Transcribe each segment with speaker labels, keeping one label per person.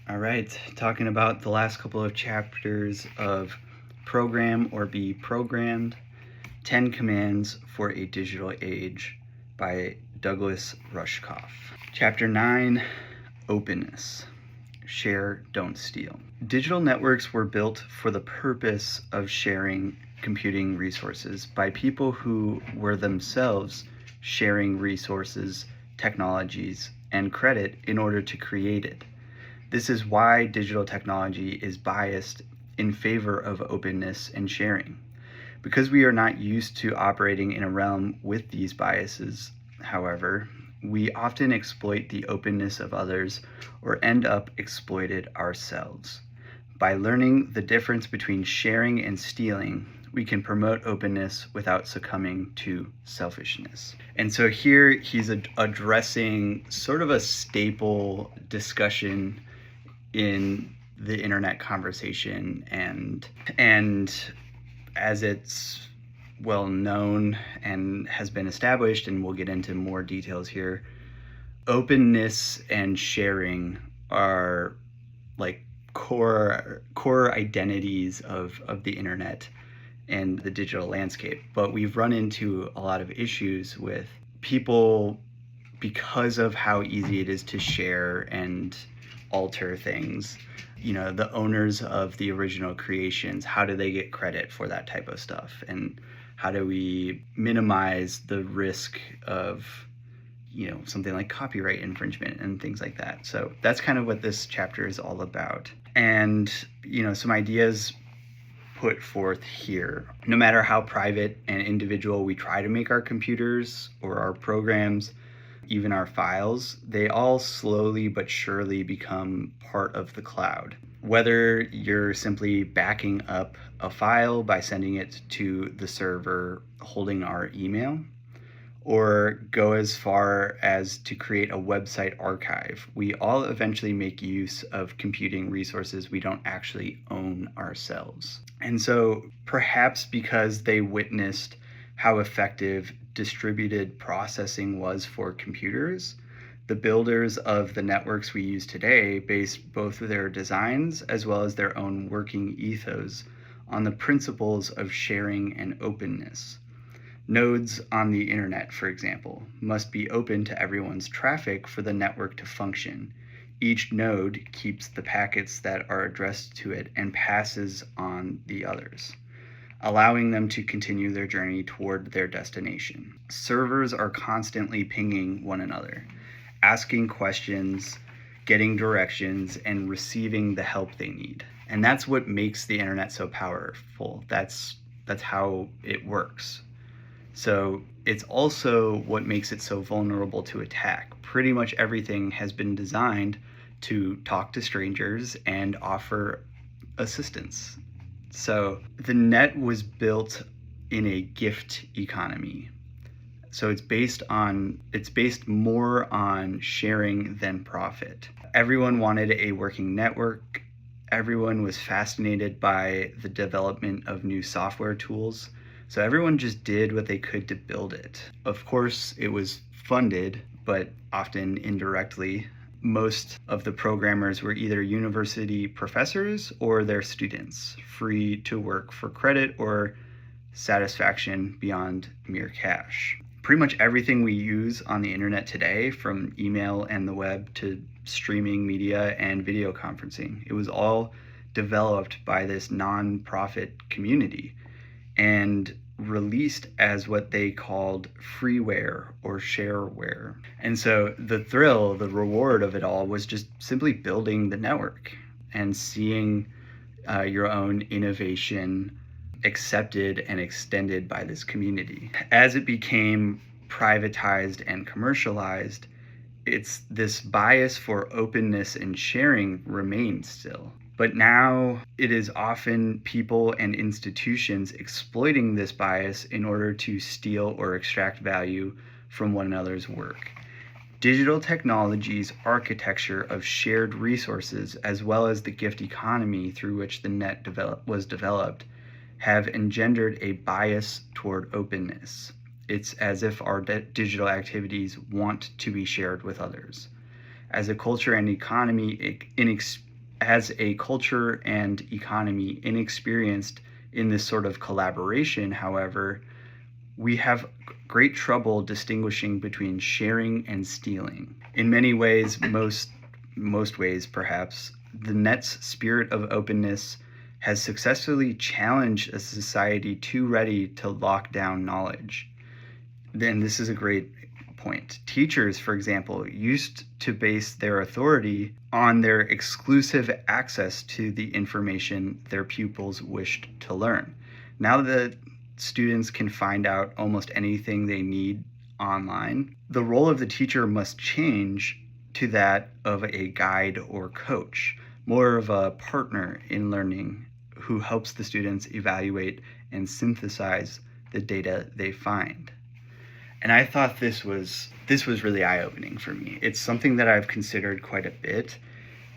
Speaker 1: All right, talking about the last couple of chapters of Program or Be Programmed, 10 Commands for a Digital Age by Douglas Rushkoff. Chapter 9, Openness. Share, don't steal. Digital networks were built for the purpose of sharing computing resources by people who were themselves sharing resources, technologies, and credit in order to create it. This is why digital technology is biased in favor of openness and sharing. Because we are not used to operating in a realm with these biases, however, we often exploit the openness of others or end up exploited ourselves. By learning the difference between sharing and stealing, we can promote openness without succumbing to selfishness. And so here he's addressing sort of a staple discussion in the internet conversation, and as it's well known and has been established, and we'll get into more details here, openness and sharing are like core identities of the internet and the digital landscape. But we've run into a lot of issues with people because of how easy it is to share and alter things. The owners of the original creations, how do they get credit for that type of stuff? And how do we minimize the risk of, something like copyright infringement and things like that? So that's kind of what this chapter is all about. And, some ideas put forth here. No matter how private and individual we try to make our computers or our programs, even our files, they all slowly but surely become part of the cloud. Whether you're simply backing up a file by sending it to the server holding our email, or go as far as to create a website archive, we all eventually make use of computing resources we don't actually own ourselves. And so perhaps because they witnessed how effective distributed processing was for computers, the builders of the networks we use today based both their designs as well as their own working ethos on the principles of sharing and openness. Nodes on the internet, for example, must be open to everyone's traffic for the network to function. Each node keeps the packets that are addressed to it and passes on the others, allowing them to continue their journey toward their destination. Servers are constantly pinging one another, asking questions, getting directions, and receiving the help they need. And that's what makes the internet so powerful. That's how it works. So it's also what makes it so vulnerable to attack. Pretty much everything has been designed to talk to strangers and offer assistance. So the net was built in a gift economy. So it's based more on sharing than profit. Everyone wanted a working network. Everyone was fascinated by the development of new software tools. So everyone just did what they could to build it. Of course, it was funded, but often indirectly. Most of the programmers were either university professors or their students, free to work for credit or satisfaction beyond mere cash. Pretty much everything we use on the internet today, from email and the web to streaming media and video conferencing, it was all developed by this non-profit community and released as what they called freeware or shareware. And so the reward of it all was just simply building the network and seeing your own innovation accepted and extended by this community. As it became privatized and commercialized, it's this bias for openness and sharing remains still. But now it is often people and institutions exploiting this bias in order to steal or extract value from one another's work. Digital technology's architecture of shared resources, as well as the gift economy through which the net was developed, have engendered a bias toward openness. It's as if our digital activities want to be shared with others. As a culture and economy as a culture and economy inexperienced in this sort of collaboration, however, we have great trouble distinguishing between sharing and stealing. In many ways, most ways perhaps, the net's spirit of openness has successfully challenged a society too ready to lock down knowledge. Then this is a great point. Teachers, for example, used to base their authority on their exclusive access to the information their pupils wished to learn. Now that students can find out almost anything they need online, the role of the teacher must change to that of a guide or coach, more of a partner in learning who helps the students evaluate and synthesize the data they find. And I thought this was really eye-opening for me. It's something that I've considered quite a bit,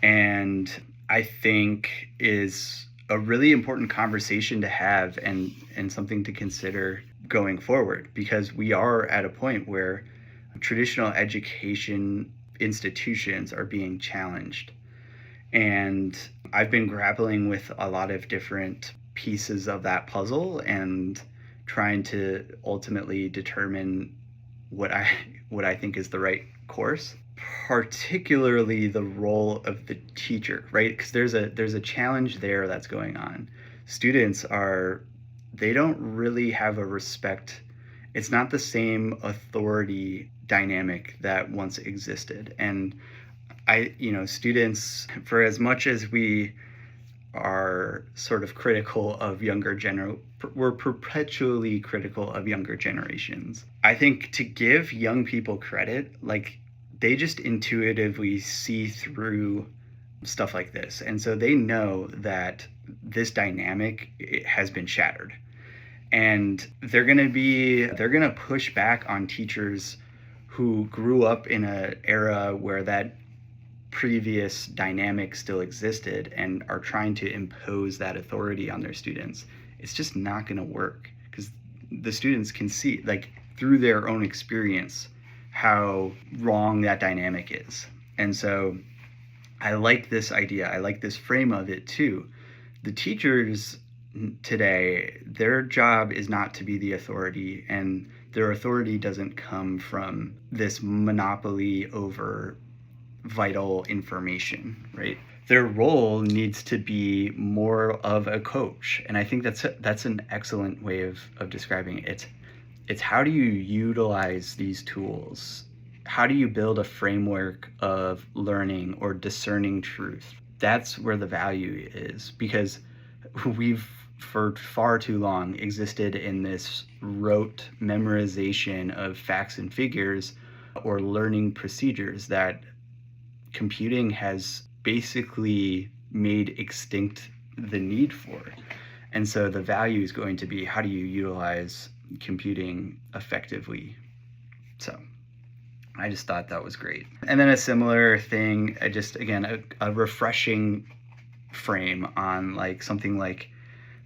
Speaker 1: and I think is a really important conversation to have and something to consider going forward, because we are at a point where traditional education institutions are being challenged. And I've been grappling with a lot of different pieces of that puzzle and trying to ultimately determine what I think is the right course, particularly the role of the teacher, right? Because there's a challenge there that's going on. Students they don't really have a respect. It's not the same authority dynamic that once existed. And students, for as much as we are sort of critical of we're perpetually critical of younger generations. I think to give young people credit, like, they just intuitively see through stuff like this. And so they know that this dynamic has been shattered. And they're going to push back on teachers who grew up in an era where that previous dynamic still existed and are trying to impose that authority on their students. It's just not going to work, because the students can see, like, through their own experience, how wrong that dynamic is. And so I like this idea. I like this frame of it too. The teachers today, their job is not to be the authority, and their authority doesn't come from this monopoly over vital information, right? Their role needs to be more of a coach. And I think that's an excellent way of describing it. It's how do you utilize these tools? How do you build a framework of learning or discerning truth? That's where the value is, because we've for far too long existed in this rote memorization of facts and figures or learning procedures that computing has basically made extinct the need for. And so the value is going to be, how do you utilize computing effectively? So I just thought that was great. And then a similar thing, a refreshing frame on like something like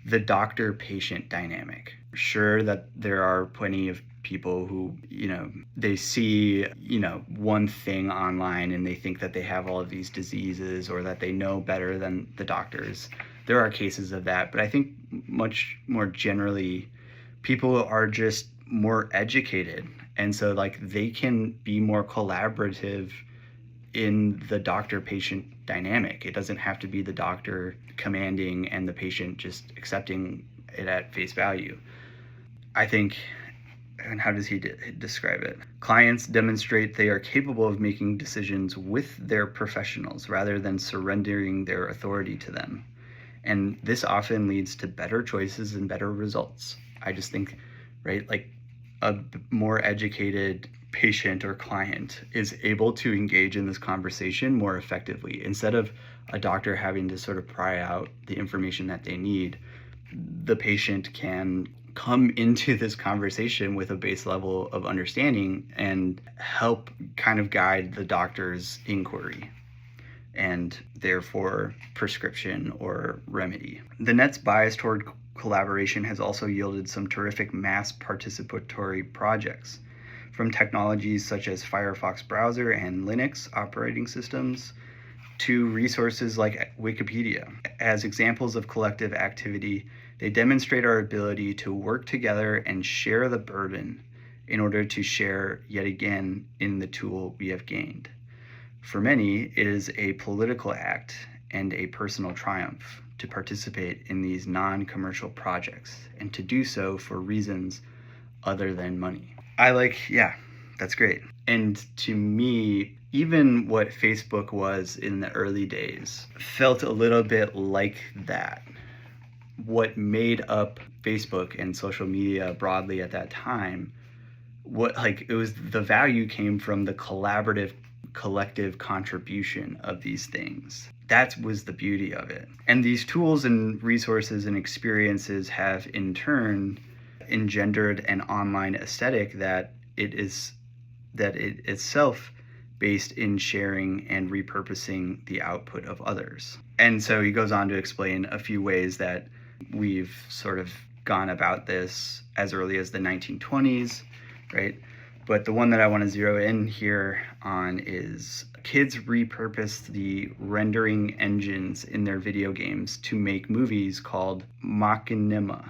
Speaker 1: the doctor-patient dynamic. Sure that there are plenty of people who, they see, one thing online and they think that they have all of these diseases or that they know better than the doctors. There are cases of that, but I think much more generally, people are just more educated. And so like they can be more collaborative in the doctor-patient dynamic. It doesn't have to be the doctor commanding and the patient just accepting it at face value. I think, and how does he describe it? Clients demonstrate they are capable of making decisions with their professionals rather than surrendering their authority to them. And this often leads to better choices and better results. I just think, right, like a more educated patient or client is able to engage in this conversation more effectively. Instead of a doctor having to sort of pry out the information that they need, the patient can come into this conversation with a base level of understanding and help kind of guide the doctor's inquiry and therefore prescription or remedy. The net's bias toward collaboration has also yielded some terrific mass participatory projects, from technologies such as Firefox browser and Linux operating systems to resources like Wikipedia. As examples of collective activity, they demonstrate our ability to work together and share the burden in order to share yet again in the tool we have gained. For many, it is a political act and a personal triumph to participate in these non-commercial projects and to do so for reasons other than money. Yeah, that's great. And to me, even what Facebook was in the early days felt a little bit like that. What made up Facebook and social media broadly at that time, it was the value came from the collaborative, collective contribution of these things. That was the beauty of it. And these tools and resources and experiences have in turn engendered an online aesthetic that it itself based in sharing and repurposing the output of others. And so he goes on to explain a few ways that we've sort of gone about this as early as the 1920s, right? But the one that I want to zero in here on is kids repurposed the rendering engines in their video games to make movies called machinima,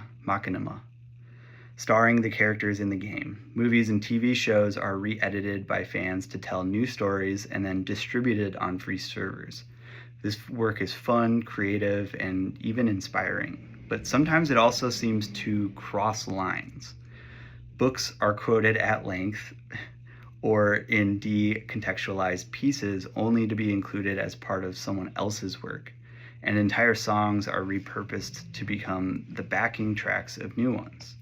Speaker 1: starring the characters in the game. Movies and TV shows are re-edited by fans to tell new stories and then distributed on free servers. This work is fun, creative, and even inspiring, but sometimes it also seems to cross lines. Books are quoted at length or in decontextualized pieces only to be included as part of someone else's work, and entire songs are repurposed to become the backing tracks of new ones.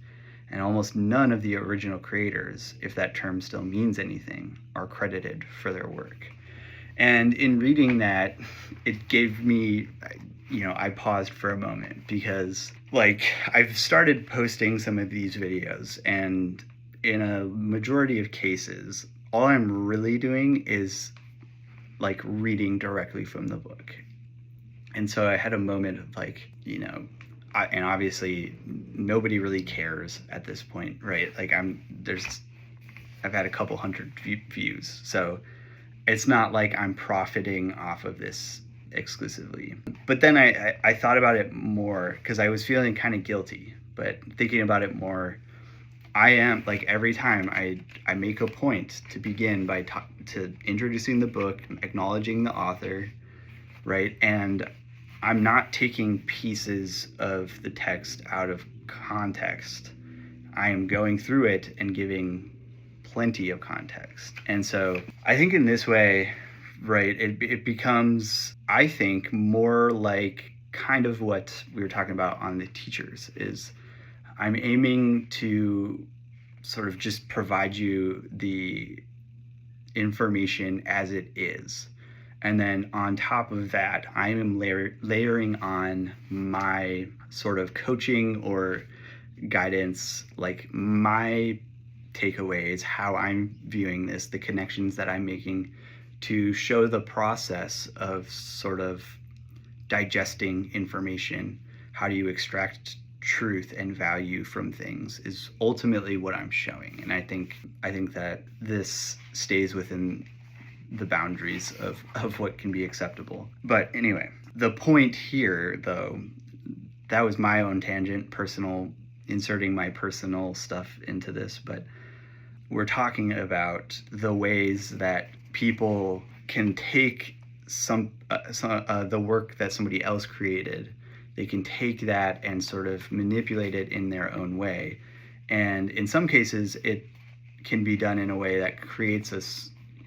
Speaker 1: And almost none of the original creators, if that term still means anything, are credited for their work. And in reading that, it gave me, I paused for a moment because I've started posting some of these videos, and in a majority of cases, all I'm really doing is reading directly from the book. And so I had a moment of and obviously nobody really cares at this point, right? I've had a couple hundred views, so it's not like I'm profiting off of this exclusively. But then I thought about it more because I was feeling kind of guilty, but thinking about it more, I am every time I make a point to begin by to introducing the book, acknowledging the author, right? And I'm not taking pieces of the text out of context. I am going through it and giving plenty of context. And so I think in this way, right, it becomes, I think, more like kind of what we were talking about on the teachers is I'm aiming to sort of just provide you the information as it is. And then on top of that, I am layering on my sort of coaching or guidance, my takeaways, how I'm viewing this, the connections that I'm making to show the process of sort of digesting information. How do you extract truth and value from things is ultimately what I'm showing. And I think that this stays within the boundaries of what can be acceptable. But anyway, the point here, though, that was my own tangent, inserting my personal stuff into this, but we're talking about the ways that people can take the work that somebody else created, they can take that and sort of manipulate it in their own way. And in some cases, it can be done in a way that creates a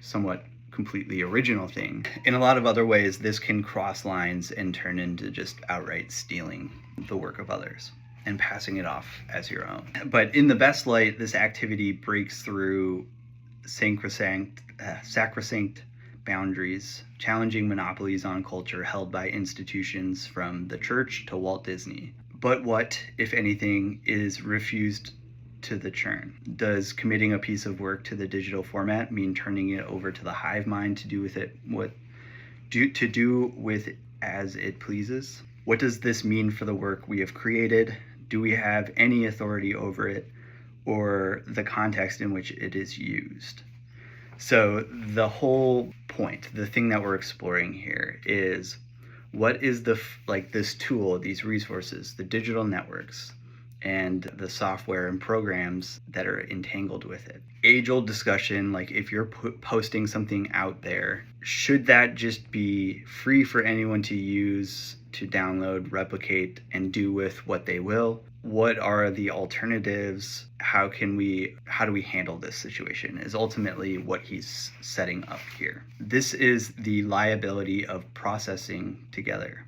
Speaker 1: somewhat completely original thing. In a lot of other ways, this can cross lines and turn into just outright stealing the work of others and passing it off as your own. But in the best light, this activity breaks through sacrosanct boundaries, challenging monopolies on culture held by institutions from the church to Walt Disney. But what, if anything, is refused to the churn? Does committing a piece of work to the digital format mean turning it over to the hive mind to do with it as it pleases? What does this mean for the work we have created? Do we have any authority over it or the context in which it is used? So the whole point, the thing that we're exploring here is what is this tool, these resources, the digital networks, and the software and programs that are entangled with it. Age-old discussion, like if you're posting something out there, should that just be free for anyone to use, to download, replicate, and do with what they will? What are the alternatives? How do we handle this situation is ultimately what he's setting up here. This is the liability of processing together.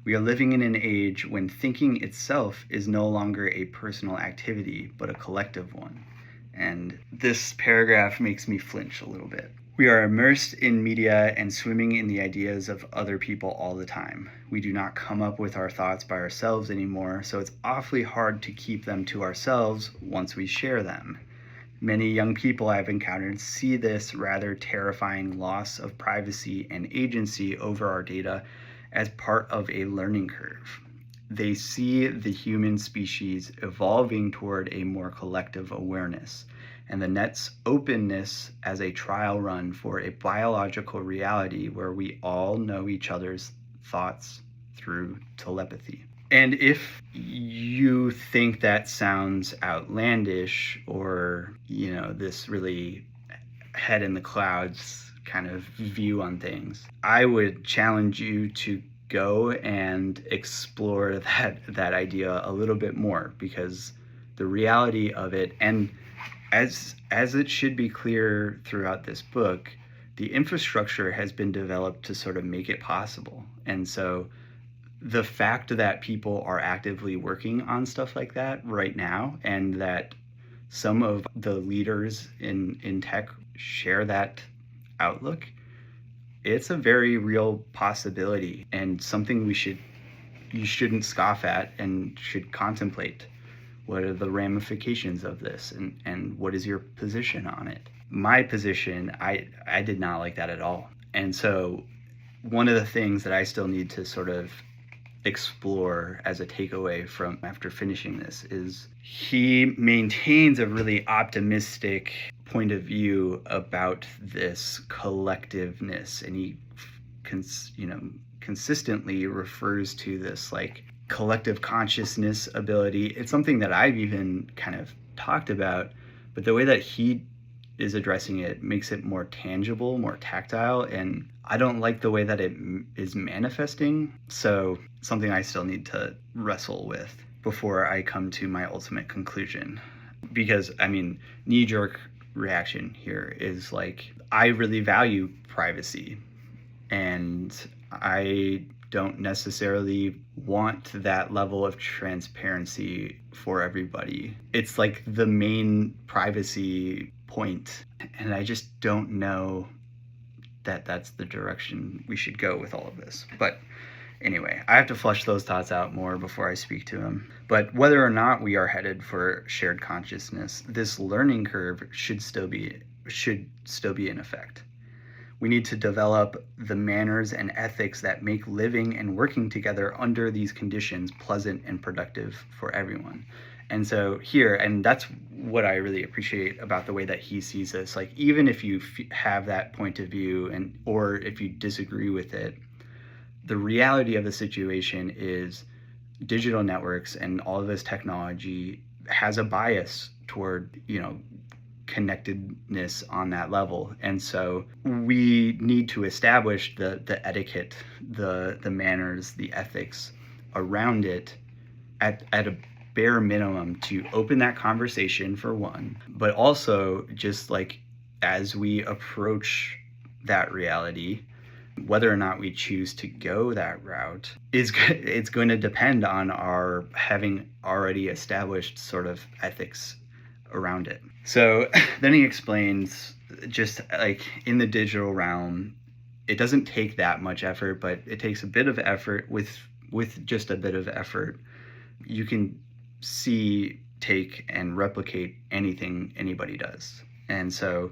Speaker 1: We are living in an age when thinking itself is no longer a personal activity, but a collective one. And this paragraph makes me flinch a little bit. We are immersed in media and swimming in the ideas of other people all the time. We do not come up with our thoughts by ourselves anymore, so it's awfully hard to keep them to ourselves once we share them. Many young people I've encountered see this rather terrifying loss of privacy and agency over our data as part of a learning curve. They see the human species evolving toward a more collective awareness, and the net's openness as a trial run for a biological reality where we all know each other's thoughts through telepathy. And if you think that sounds outlandish or, this really head in the clouds kind of view on things, I would challenge you to go and explore that idea a little bit more, because the reality of it, and as it should be clear throughout this book, the infrastructure has been developed to sort of make it possible. And so the fact that people are actively working on stuff like that right now, and that some of the leaders in tech share that outlook, it's a very real possibility and something you shouldn't scoff at and should contemplate. What are the ramifications of this, and what is your position on it? My position, I did not like that at all. And so one of the things that I still need to sort of explore as a takeaway from after finishing this is he maintains a really optimistic point of view about this collectiveness, and he consistently refers to this like collective consciousness ability. It's something that I've even kind of talked about, but the way that he is addressing it makes it more tangible, more tactile, and I don't like the way that it is manifesting. So something I still need to wrestle with before I come to my ultimate conclusion. Because, knee-jerk reaction here is like, I really value privacy, and I don't necessarily want that level of transparency for everybody. It's like the main privacy point, and I just don't know that that's the direction we should go with all of this. But anyway, I have to flush those thoughts out more before I speak to him. But whether or not we are headed for shared consciousness, this learning curve should still be in effect. We need to develop the manners and ethics that make living and working together under these conditions pleasant and productive for everyone. And so here, and that's what I really appreciate about the way that he sees this, like even if you have that point of view or if you disagree with it, the reality of the situation is digital networks and all of this technology has a bias toward, connectedness on that level. And so we need to establish the etiquette, the manners, the ethics around it at a bare minimum to open that conversation for one, but also just like as we approach that reality, whether or not we choose to go that route it's going to depend on our having already established sort of ethics around it. So then he explains, just like in the digital realm, it doesn't take that much effort, but it takes a bit of effort. With just a bit of effort, you can see, take, and replicate anything anybody does. And so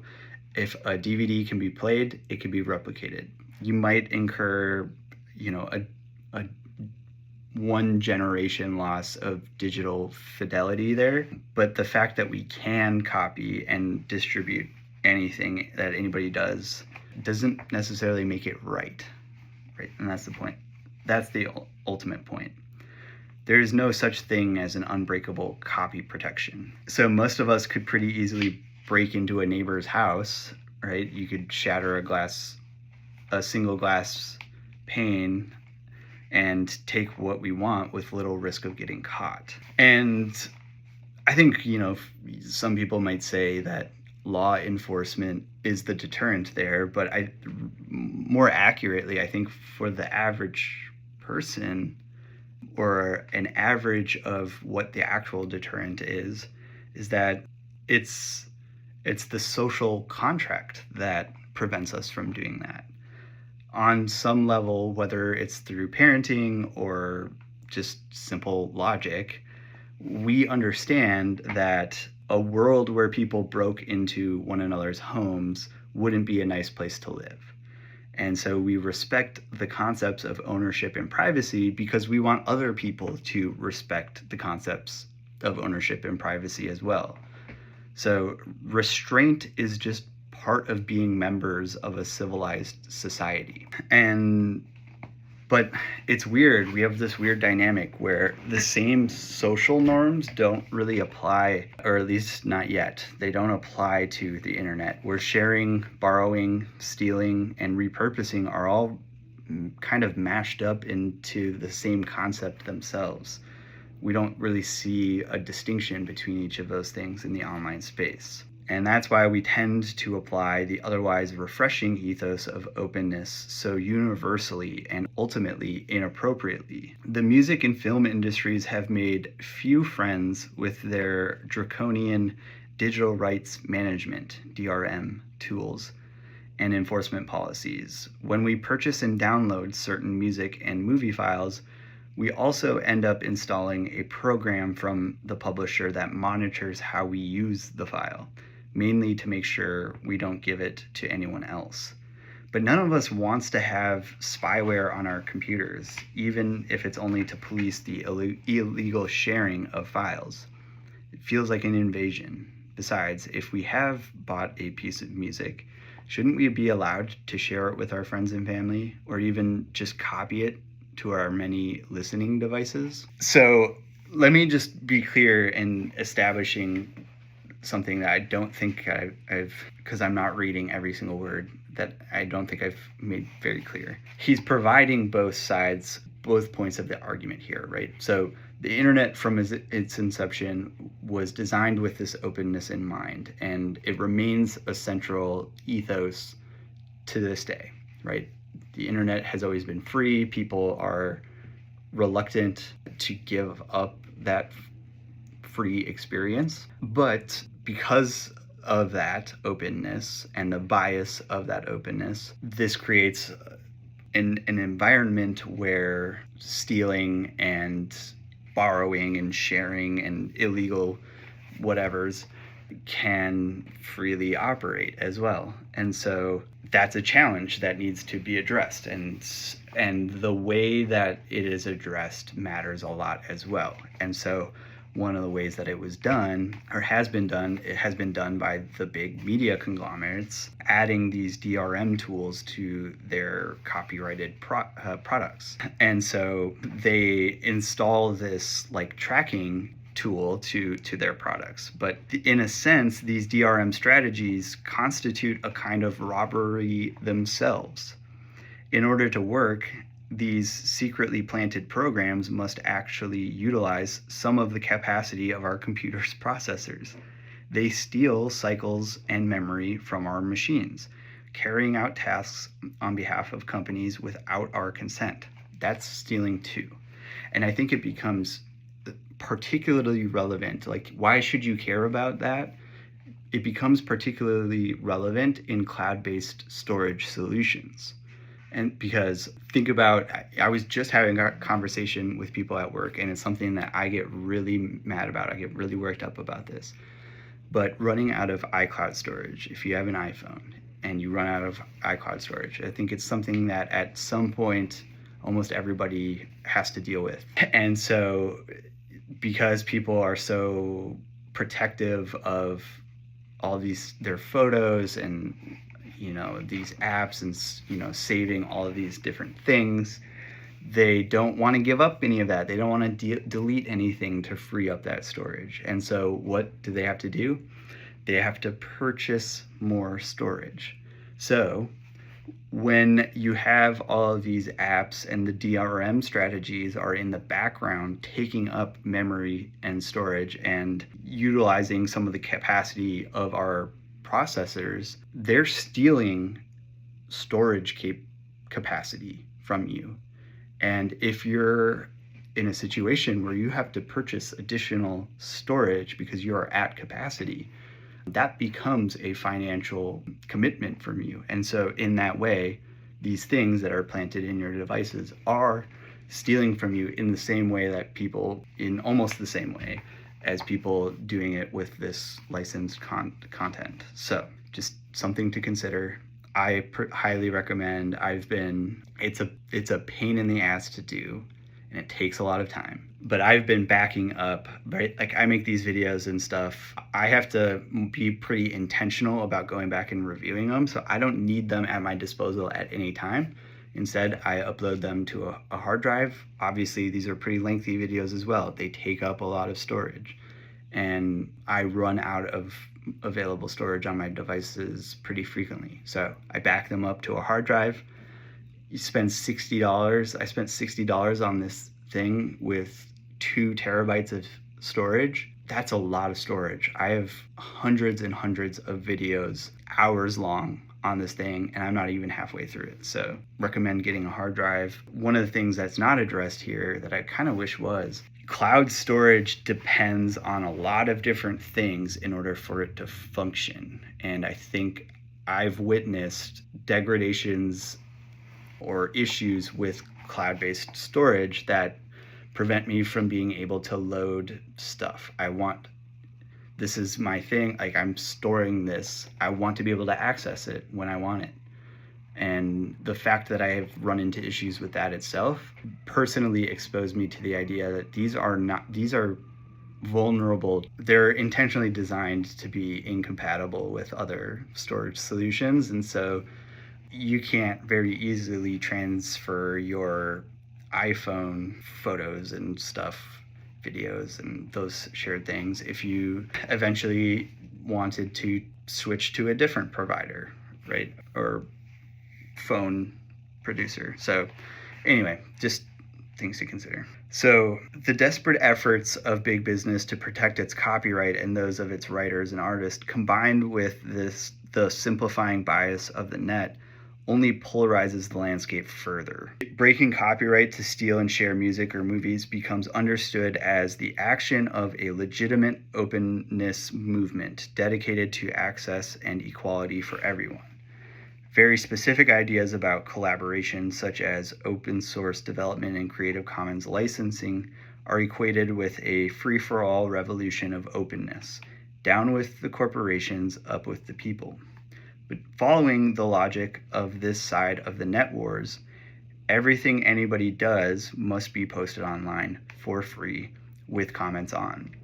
Speaker 1: if a DVD can be played, it can be replicated. You might incur, a one generation loss of digital fidelity there, but the fact that we can copy and distribute anything that anybody does doesn't necessarily make it right? And that's the point. That's the ultimate point. There is no such thing as an unbreakable copy protection. So most of us could pretty easily break into a neighbor's house, right? You could shatter a single glass pane and take what we want with little risk of getting caught. And I think, some people might say that law enforcement is the deterrent there, but more accurately, I think for the average person, or an average of what the actual deterrent is that it's the social contract that prevents us from doing that. On some level, whether it's through parenting or just simple logic, we understand that a world where people broke into one another's homes wouldn't be a nice place to live. And so we respect the concepts of ownership and privacy because we want other people to respect the concepts of ownership and privacy as well. So restraint is just part of being members of a civilized society. But it's weird. We have this weird dynamic where the same social norms don't really apply, or at least not yet. They don't apply to the internet. Where sharing, borrowing, stealing, and repurposing are all kind of mashed up into the same concept themselves. We don't really see a distinction between each of those things in the online space. And that's why we tend to apply the otherwise refreshing ethos of openness so universally and ultimately inappropriately. The music and film industries have made few friends with their draconian digital rights management, DRM, tools and enforcement policies. When we purchase and download certain music and movie files, we also end up installing a program from the publisher that monitors how we use the file, mainly to make sure we don't give it to anyone else. But none of us wants to have spyware on our computers, even if it's only to police the illegal sharing of files. It feels like an invasion. Besides, if we have bought a piece of music, shouldn't we be allowed to share it with our friends and family, or even just copy it to our many listening devices? So let me just be clear in establishing something that I don't think I've, because I'm not reading every single word, that I don't think I've made very clear. He's providing both sides, both points of the argument here, right? So the internet from its inception was designed with this openness in mind, and it remains a central ethos to this day, right? The internet has always been free. People are reluctant to give up that free experience, but because of that openness and the bias of that openness, this creates an environment where stealing and borrowing and sharing and illegal whatevers can freely operate as well. And so that's a challenge that needs to be addressed, and the way that it is addressed matters a lot as well. And so one of the ways that it was done, or has been done, it has been done by the big media conglomerates, adding these DRM tools to their copyrighted products. And so they install this like tracking tool to their products. But in a sense, these DRM strategies constitute a kind of robbery themselves. In order to work, these secretly planted programs must actually utilize some of the capacity of our computer's processors. They steal cycles and memory from our machines, carrying out tasks on behalf of companies without our consent. That's stealing too. And I think it becomes particularly relevant. Like, why should you care about that? It becomes particularly relevant in cloud-based storage solutions. And because think about, I was just having a conversation with people at work, and it's something that I get really mad about. I get really worked up about this. But running out of iCloud storage, if you have an iPhone and you run out of iCloud storage, I think it's something that at some point almost everybody has to deal with. And so because people are so protective of all these their photos and these apps and saving all of these different things. They don't want to give up any of that. They don't want to delete anything to free up that storage. And so what do they have to do? They have to purchase more storage. So when you have all of these apps and the DRM strategies are in the background taking up memory and storage and utilizing some of the capacity of our processors, they're stealing storage capacity from you. And if you're in a situation where you have to purchase additional storage because you are at capacity, that becomes a financial commitment from you. And so in that way, these things that are planted in your devices are stealing from you in the same way that people, in almost the same way as people doing it with this licensed content. So just something to consider. I highly recommend. It's a pain in the ass to do, and it takes a lot of time. But I've been backing up, right? Like I make these videos and stuff. I have to be pretty intentional about going back and reviewing them. So I don't need them at my disposal at any time. Instead, I upload them to a hard drive. Obviously, these are pretty lengthy videos as well. They take up a lot of storage. And I run out of available storage on my devices pretty frequently. So I back them up to a hard drive. You spend $60. I spent $60 on this thing with 2 terabytes of storage. That's a lot of storage. I have hundreds and hundreds of videos, hours long, on this thing, and I'm not even halfway through it. So recommend getting a hard drive. One of the things that's not addressed here that I kind of wish was, cloud storage depends on a lot of different things in order for it to function. And I think I've witnessed degradations or issues with cloud-based storage that prevent me from being able to load stuff. This is my thing, like I'm storing this. I want to be able to access it when I want it. And the fact that I have run into issues with that itself personally exposed me to the idea that these are vulnerable. They're intentionally designed to be incompatible with other storage solutions. And so you can't very easily transfer your iPhone photos and stuff, videos and those shared things if you eventually wanted to switch to a different provider, right? Or phone producer. So anyway, just things to consider. So the desperate efforts of big business to protect its copyright and those of its writers and artists, combined with the simplifying bias of the net, only polarizes the landscape further. Breaking copyright to steal and share music or movies becomes understood as the action of a legitimate openness movement dedicated to access and equality for everyone. Very specific ideas about collaboration, such as open source development and Creative Commons licensing, are equated with a free-for-all revolution of openness. Down with the corporations, up with the people. But following the logic of this side of the net wars, everything anybody does must be posted online for free with comments on.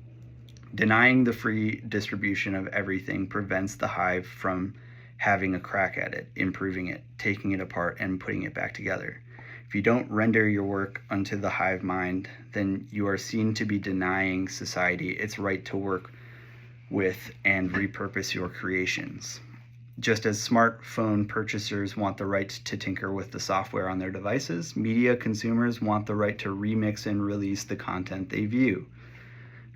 Speaker 1: Denying the free distribution of everything prevents the hive from having a crack at it, improving it, taking it apart, and putting it back together. If you don't render your work unto the hive mind, then you are seen to be denying society its right to work with and repurpose your creations. Just as smartphone purchasers want the right to tinker with the software on their devices, media consumers want the right to remix and release the content they view.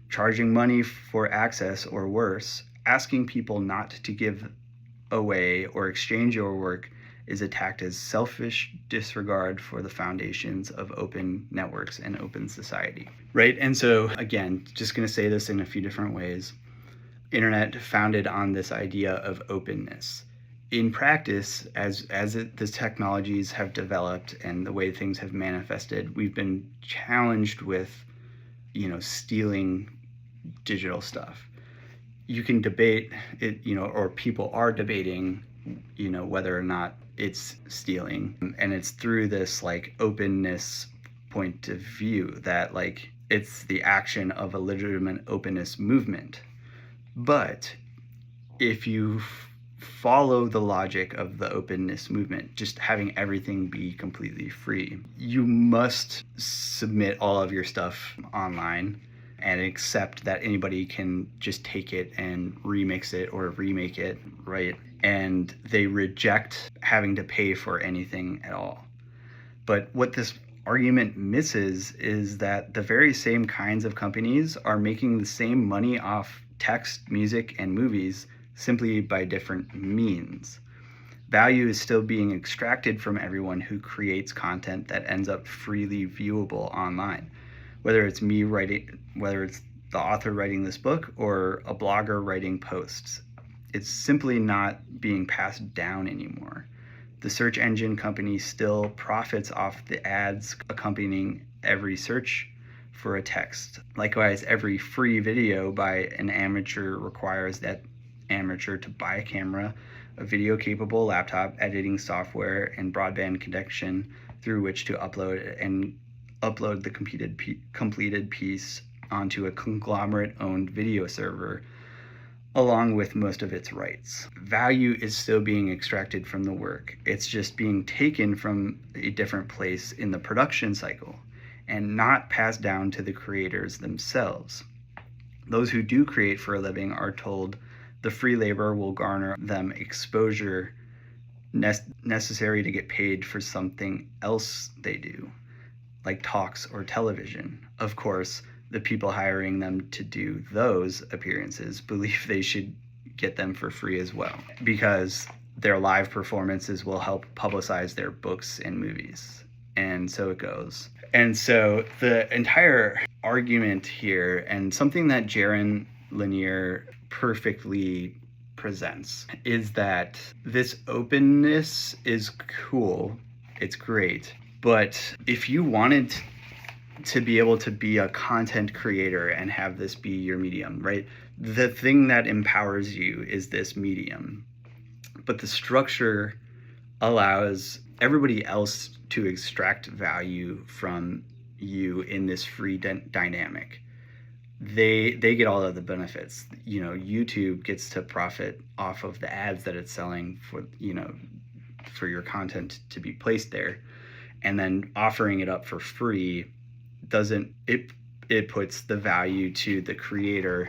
Speaker 1: Charging money for access, or worse, asking people not to give away or exchange your work, is attacked as selfish disregard for the foundations of open networks and open society. Right? And so, again, just going to say this in a few different ways. Internet founded on this idea of openness. In practice, the technologies have developed and the way things have manifested, we've been challenged with, stealing digital stuff. You can debate it, or people are debating, whether or not it's stealing. And it's through this openness point of view that it's the action of a legitimate openness movement. But if you follow the logic of the openness movement, just having everything be completely free, you must submit all of your stuff online and accept that anybody can just take it and remix it or remake it, right? And they reject having to pay for anything at all. But what this argument misses is that the very same kinds of companies are making the same money off text, music, and movies simply by different means. Value is still being extracted from everyone who creates content that ends up freely viewable online. Whether it's the author writing this book or a blogger writing posts, it's simply not being passed down anymore. The search engine company still profits off the ads accompanying every search for a text. Likewise, every free video by an amateur requires that amateur to buy a camera, a video-capable laptop, editing software, and broadband connection through which to upload the completed piece onto a conglomerate-owned video server, along with most of its rights. Value is still being extracted from the work. It's just being taken from a different place in the production cycle and not passed down to the creators themselves. Those who do create for a living are told the free labor will garner them exposure necessary to get paid for something else they do, like talks or television. Of course, the people hiring them to do those appearances believe they should get them for free as well, because their live performances will help publicize their books and movies. And so it goes. And so the entire argument here, and something that Jaron Lanier perfectly presents, is that this openness is cool, it's great, but if you wanted to be able to be a content creator and have this be your medium, right? The thing that empowers you is this medium, but the structure allows everybody else to extract value from you in this free dynamic. They get all of the benefits. YouTube gets to profit off of the ads that it's selling for your content to be placed there, and then offering it up for free it puts the value to the creator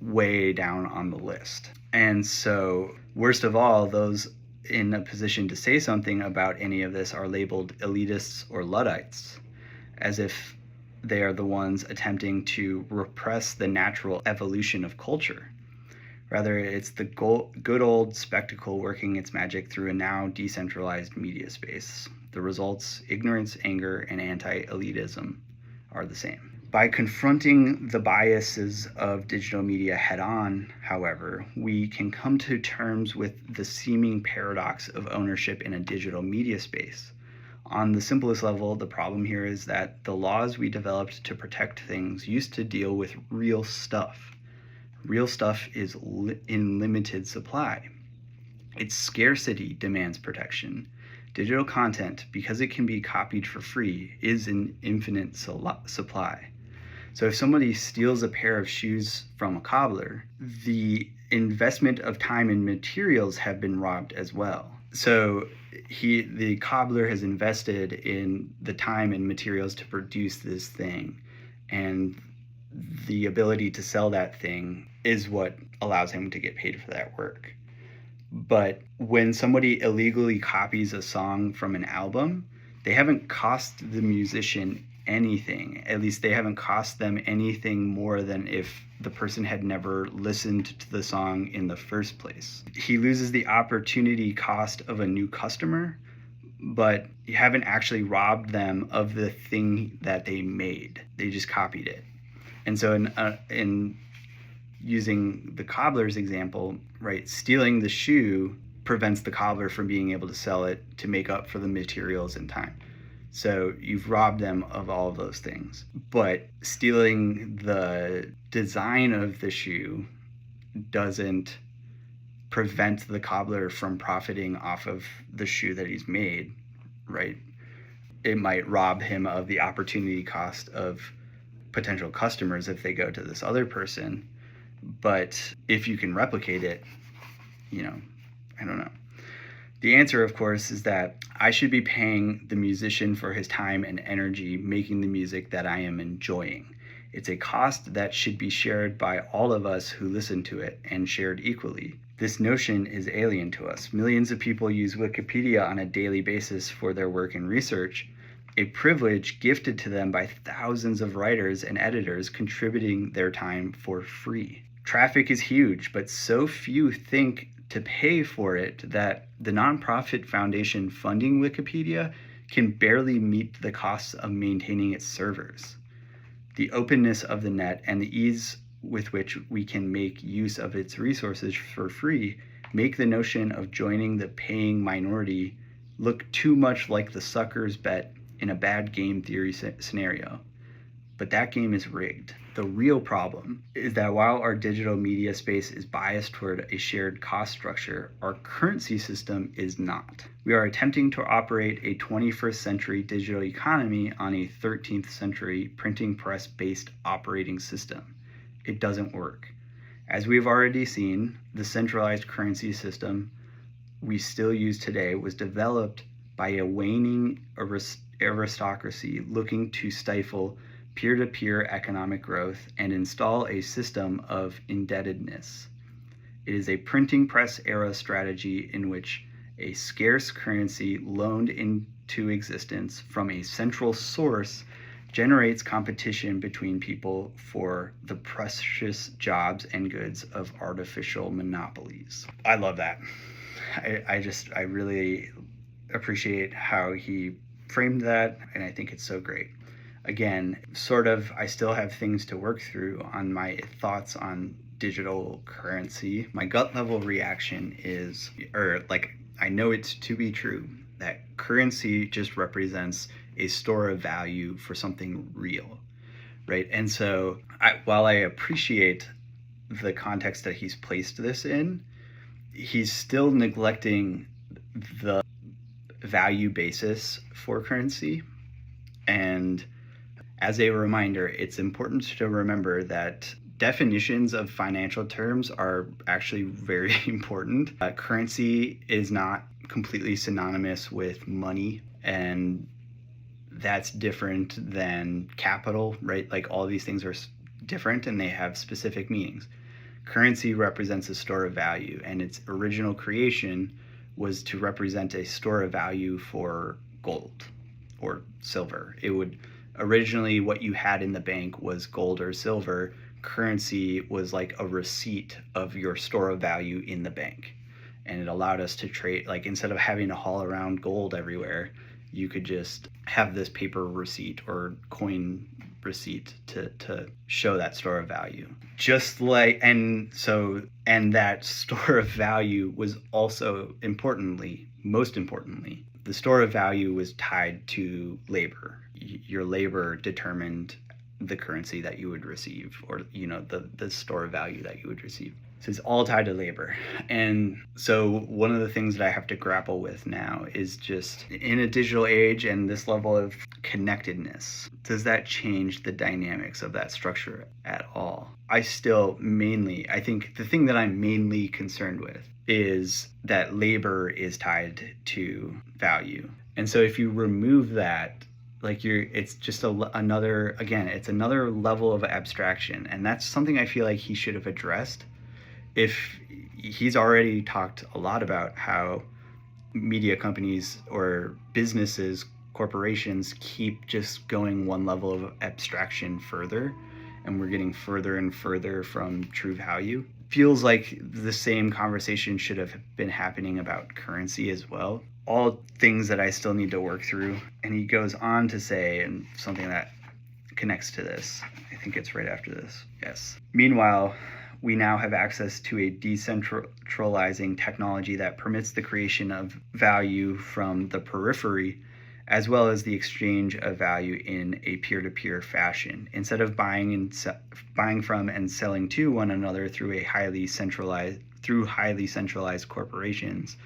Speaker 1: way down on the list. And so, worst of all, those in a position to say something about any of this are labeled elitists or Luddites, as if they are the ones attempting to repress the natural evolution of culture. Rather, it's the good old spectacle working its magic through a now decentralized media space. The results, ignorance, anger, and anti-elitism, are the same. By confronting the biases of digital media head-on, however, we can come to terms with the seeming paradox of ownership in a digital media space. On the simplest level, the problem here is that the laws we developed to protect things used to deal with real stuff. Real stuff is in limited supply. Its scarcity demands protection. Digital content, because it can be copied for free, is in infinite supply. So if somebody steals a pair of shoes from a cobbler, the investment of time and materials have been robbed as well. So the cobbler has invested in the time and materials to produce this thing, and the ability to sell that thing is what allows him to get paid for that work. But when somebody illegally copies a song from an album, they haven't cost the musician anything. At least they haven't cost them anything more than if the person had never listened to the song in the first place. He loses the opportunity cost of a new customer, but you haven't actually robbed them of the thing that they made. They just copied it. And so in using the cobbler's example, right, stealing the shoe prevents the cobbler from being able to sell it to make up for the materials and time. So you've robbed them of all of those things. But stealing the design of the shoe doesn't prevent the cobbler from profiting off of the shoe that he's made, right? It might rob him of the opportunity cost of potential customers if they go to this other person But if you can replicate it, I don't know. The answer, of course, is that I should be paying the musician for his time and energy making the music that I am enjoying. It's a cost that should be shared by all of us who listen to it and shared equally. This notion is alien to us. Millions of people use Wikipedia on a daily basis for their work and research, a privilege gifted to them by thousands of writers and editors contributing their time for free. Traffic is huge, but so few think to pay for it that the nonprofit foundation funding Wikipedia can barely meet the costs of maintaining its servers. The openness of the net and the ease with which we can make use of its resources for free make the notion of joining the paying minority look too much like the sucker's bet in a bad game theory scenario. But that game is rigged. The real problem is that while our digital media space is biased toward a shared cost structure, our currency system is not. We are attempting to operate a 21st century digital economy on a 13th century printing press-based operating system. It doesn't work. As we've already seen, the centralized currency system we still use today was developed by a waning aristocracy looking to stifle peer-to-peer economic growth and install a system of indebtedness. It is a printing press era strategy in which a scarce currency loaned into existence from a central source generates competition between people for the precious jobs and goods of artificial monopolies. I love that. I really appreciate how he framed that, and I think it's so great. Again, I still have things to work through on my thoughts on digital currency. My gut level reaction is, I know it's to be true, that currency just represents a store of value for something real, right? And so while I appreciate the context that he's placed this in, he's still neglecting the value basis for currency. And as a reminder, it's important to remember that definitions of financial terms are actually very important. Currency is not completely synonymous with money, and that's different than capital, right? Like all of these things are different and they have specific meanings. Currency represents a store of value, and its original creation was to represent a store of value for gold or silver. Originally, what you had in the bank was gold or silver. Currency was like a receipt of your store of value in the bank. And it allowed us to trade, like instead of having to haul around gold everywhere, you could just have this paper receipt or coin receipt to show that store of value. And that store of value was also most importantly, the store of value was tied to labor. Your labor determined the currency that you would receive, or the store of value that you would receive. So it's all tied to labor. And so one of the things that I have to grapple with now is just in a digital age and this level of connectedness, does that change the dynamics of that structure at all? I think the thing that I'm mainly concerned with is that labor is tied to value. And so if you remove that, it's just another level of abstraction. And that's something I feel like he should have addressed. If he's already talked a lot about how media companies or businesses, corporations keep just going one level of abstraction further, and we're getting further and further from true value. Feels like the same conversation should have been happening about currency as well. All things that I still need to work through. And he goes on to say, and something that connects to this, I think it's right after this. Yes. Meanwhile, we now have access to a decentralizing technology that permits the creation of value from the periphery, as well as the exchange of value in a peer-to-peer fashion. Instead of buying from and selling to one another through highly centralized corporations,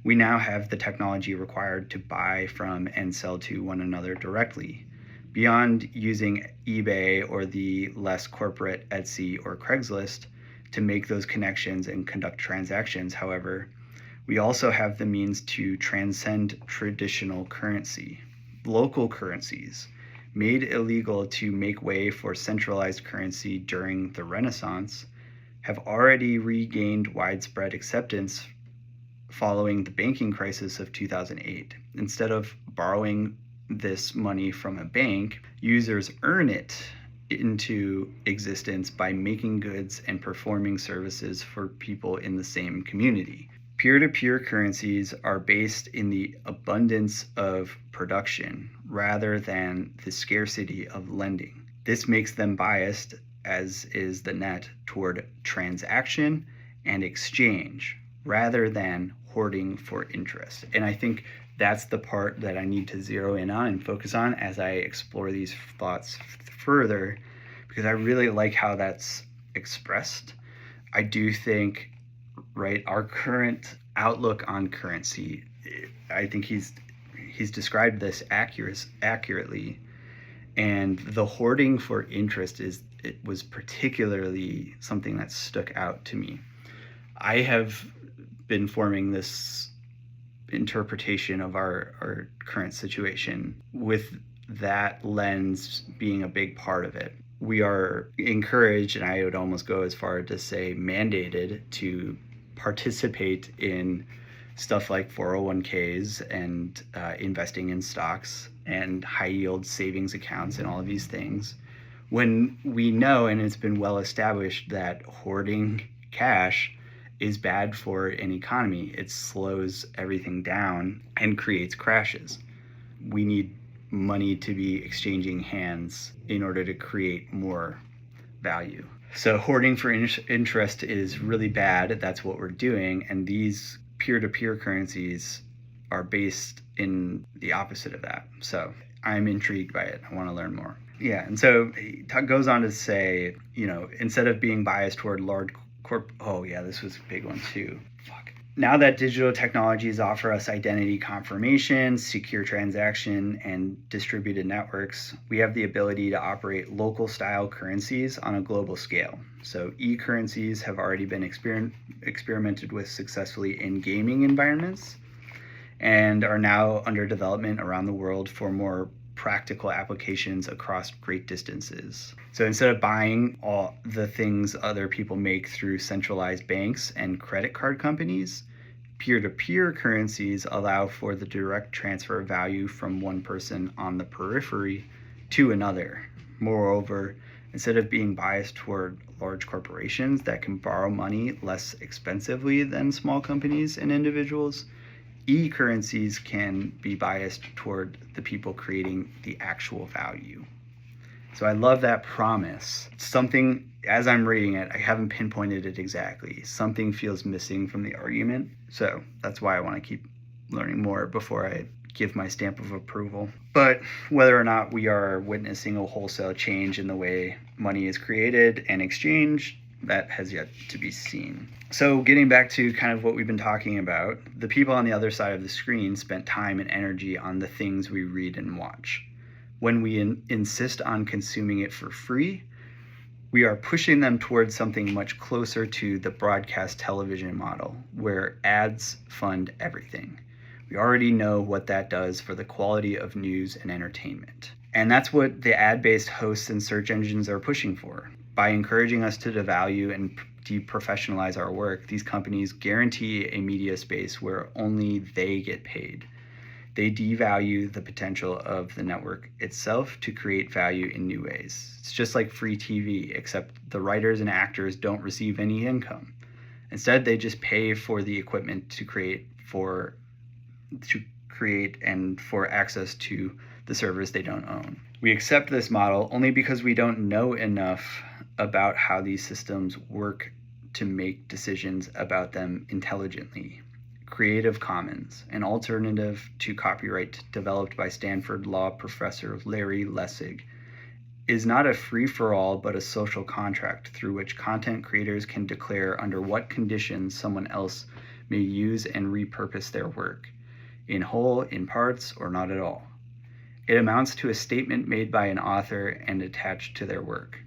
Speaker 1: we now have the technology required to buy from and sell to one another directly. Beyond using eBay or the less corporate Etsy or Craigslist, to make those connections and conduct transactions. However, we also have the means to transcend traditional currency. Local currencies, made illegal to make way for centralized currency during the Renaissance, have already regained widespread acceptance following the banking crisis of 2008. Instead of borrowing this money from a bank, users earn it into existence by making goods and performing services for people in the same community. Peer-to-peer currencies are based in the abundance of production rather than the scarcity of lending. This makes them biased, as is the net, toward transaction and exchange rather than hoarding for interest. And I think that's the part that I need to zero in on and focus on as I explore these thoughts further, because I really like how that's expressed. I do think, right, our current outlook on currency, I think he's described this accurately, and the hoarding for interest was particularly something that stuck out to me. I have been forming this interpretation of our current situation with that lens being a big part of it. We are encouraged, and I would almost go as far to say mandated, to participate in stuff like 401ks and investing in stocks and high yield savings accounts and all of these things, when we know, and it's been well established, that hoarding cash is bad for an economy. It slows everything down and creates crashes. We need money to be exchanging hands in order to create more value. So hoarding for interest is really bad. That's what we're doing. And these peer-to-peer currencies are based in the opposite of that. So I'm intrigued by it. I want to learn more. Yeah, and so he goes on to say, instead of being biased toward large this was a big one too. Now that digital technologies offer us identity confirmation, secure transaction, and distributed networks, we have the ability to operate local style currencies on a global scale. So e-currencies have already been experimented with successfully in gaming environments and are now under development around the world for more practical applications across great distances. So instead of buying all the things other people make through centralized banks and credit card companies, peer-to-peer currencies allow for the direct transfer of value from one person on the periphery to another. Moreover, instead of being biased toward large corporations that can borrow money less expensively than small companies and individuals, e-currencies can be biased toward the people creating the actual value. So I love that promise. Something, as I'm reading it, I haven't pinpointed it exactly. Something feels missing from the argument. So that's why I want to keep learning more before I give my stamp of approval. But whether or not we are witnessing a wholesale change in the way money is created and exchanged, that has yet to be seen. So getting back to kind of what we've been talking about, the people on the other side of the screen spent time and energy on the things we read and watch. When we insist on consuming it for free, we are pushing them towards something much closer to the broadcast television model, where ads fund everything. We already know what that does for the quality of news and entertainment. And that's what the ad-based hosts and search engines are pushing for. By encouraging us to devalue and deprofessionalize our work, these companies guarantee a media space where only they get paid. They devalue the potential of the network itself to create value in new ways. It's just like free TV, except the writers and actors don't receive any income. Instead, they just pay for the equipment to create and for access to the servers they don't own. We accept this model only because we don't know enough about how these systems work to make decisions about them intelligently. Creative Commons, an alternative to copyright developed by Stanford law professor Larry Lessig, is not a free-for-all but a social contract through which content creators can declare under what conditions someone else may use and repurpose their work, in whole, in parts, or not at all. It amounts to a statement made by an author and attached to their work.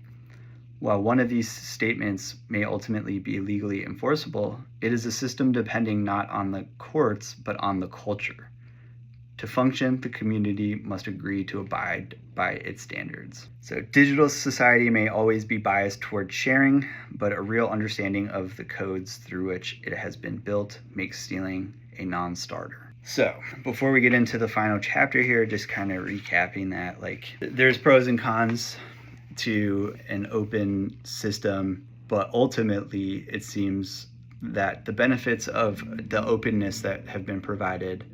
Speaker 1: While one of these statements may ultimately be legally enforceable, it is a system depending not on the courts, but on the culture. To function, the community must agree to abide by its standards. So digital society may always be biased toward sharing, but a real understanding of the codes through which it has been built makes stealing a non-starter. So before we get into the final chapter here, just kind of recapping that, like, there's pros and cons to an open system, but ultimately it seems that the benefits of the openness that have been provided,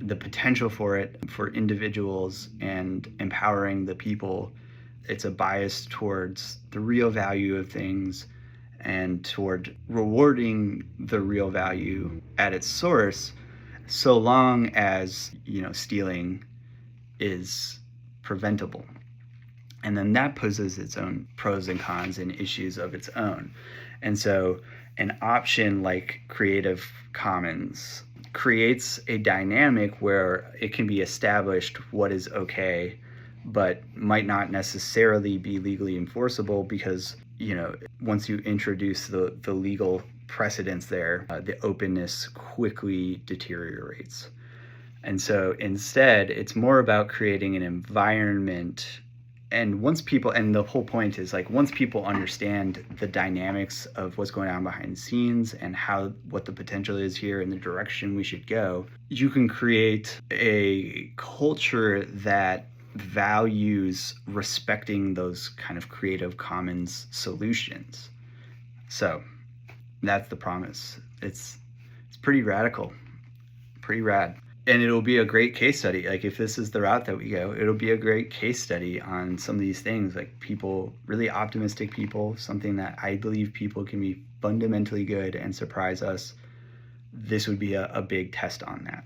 Speaker 1: the potential for it for individuals and empowering the people, it's a bias towards the real value of things and toward rewarding the real value at its source, so long as, stealing is preventable. And then that poses its own pros and cons and issues of its own. And so an option like Creative Commons creates a dynamic where it can be established what is okay, but might not necessarily be legally enforceable because, once you introduce the legal precedents there, the openness quickly deteriorates. And so instead, it's more about creating an environment. And the whole point is, like, once people understand the dynamics of what's going on behind the scenes and what the potential is here and the direction we should go, you can create a culture that values respecting those kind of Creative Commons solutions. So that's the promise. It's pretty radical, pretty rad. And it'll be a great case study. Like, if this is the route that we go, it'll be a great case study on some of these things, like people, really optimistic people, something that I believe people can be fundamentally good and surprise us. This would be a big test on that.